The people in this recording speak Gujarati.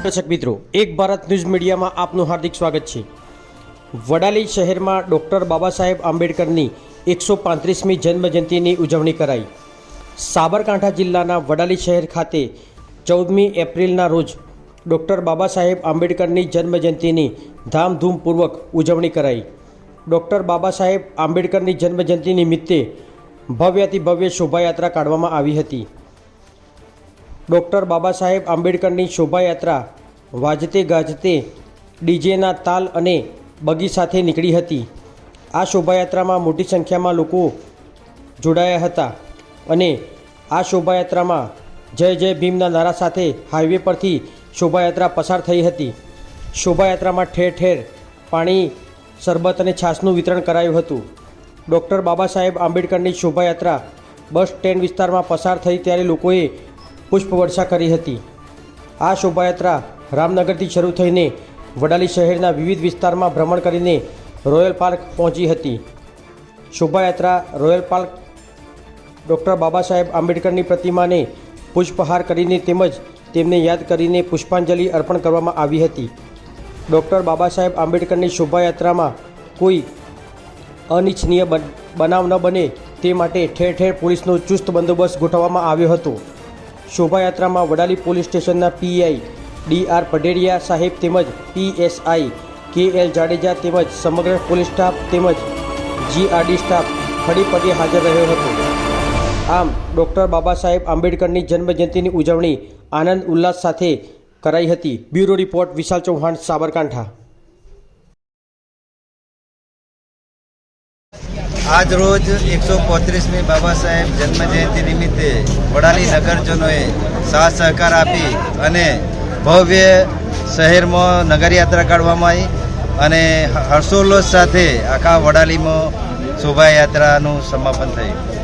દર્શક મિત્રો, એક ભારત ન્યૂઝ મીડિયામાં આપનું હાર્દિક સ્વાગત છે। વડાલી શહેરમાં ડૉક્ટર બાબા સાહેબ આંબેડકરની 135મી જન્મજયંતિની ઉજવણી કરાઈ। સાબરકાંઠા જિલ્લાના વડાલી શહેર ખાતે 14મી એપ્રિલના રોજ ડૉક્ટર બાબા સાહેબ આંબેડકરની જન્મજયંતિની ધામધૂમપૂર્વક ઉજવણી કરાઈ। ડૉક્ટર બાબા સાહેબ આંબેડકરની જન્મજયંતિ નિમિત્તે ભવ્યાતિ ભવ્ય શોભાયાત્રા કાઢવામાં આવી હતી। ડૉક્ટર બાબા સાહેબ આંબેડકરની શોભાયાત્રા વાજતે ગાજતે ડીજેના તાલ અને બગી સાથે નીકળી હતી। આ શોભાયાત્રામાં મોટી સંખ્યામાં લોકો જોડાયા હતા અને આ શોભાયાત્રામાં જય જય ભીમના નારા સાથે હાઈવે પરથી શોભાયાત્રા પસાર થઈ હતી। શોભાયાત્રામાં ઠેર ઠેર પાણી, શરબત અને છાશનું વિતરણ કરાયું હતું। ડૉક્ટર બાબા સાહેબ આંબેડકરની શોભાયાત્રા બસ સ્ટેન્ડ વિસ્તારમાં પસાર થઈ ત્યારે લોકોએ પુષ્પવર્ષા કરી હતી। આ શોભાયાત્રા રામનગરથી શરૂ થઈને વડાલી શહેરના વિવિધ વિસ્તારમાં ભ્રમણ કરીને રોયલ પાર્ક પહોંચી હતી। શોભાયાત્રા royal park doctor Baba Saheb આંબેડકરની પ્રતિમાને પુષ્પહાર કરીને તેમજ તેમને યાદ કરીને પુષ્પાંજલિ અર્પણ કરવામાં આવી હતી। ડૉક્ટર બાબા સાહેબ આંબેડકરની શોભાયાત્રામાં કોઈ અનિચ્છનીય બનાવ ન બને તે માટે ઠેર ઠેર પોલીસનો ચુસ્ત બંદોબસ્ત ગોઠવવામાં આવ્યો હતો। શોભાયાત્રામાં વડાલી પોલીસ સ્ટેશનના પીઆઈ ડી.આર. પઢેડિયા સાહેબ તેમજ પીએસઆઈ કે.એલ. જાડેજા તેમજ સમગ્ર પોલીસ સ્ટાફ તેમજ જીઆરડી સ્ટાફ ખડીપગે હાજર રહ્યો હતો। આમ ડૉક્ટર બાબા સાહેબ આંબેડકરની જન્મજયંતિની ઉજવણી આનંદ ઉલ્લાસ સાથે કરાઈ હતી। બ્યુરો રિપોર્ટ વિશાલ ચૌહાણ, સાબરકાંઠા। આજ રોજ 135મી બાબા સાહેબ જન્મજયંતિ નિમિત્તે વડાલી નગરજનોએ સાથ સહકાર આપી અને ભવ્ય શહેરમાં નગરયાત્રા કાઢવામાં આવી અને હર્ષોલ્લાસ સાથે આખા વડાલીમાં શોભાયાત્રાનું સમાપન થયું।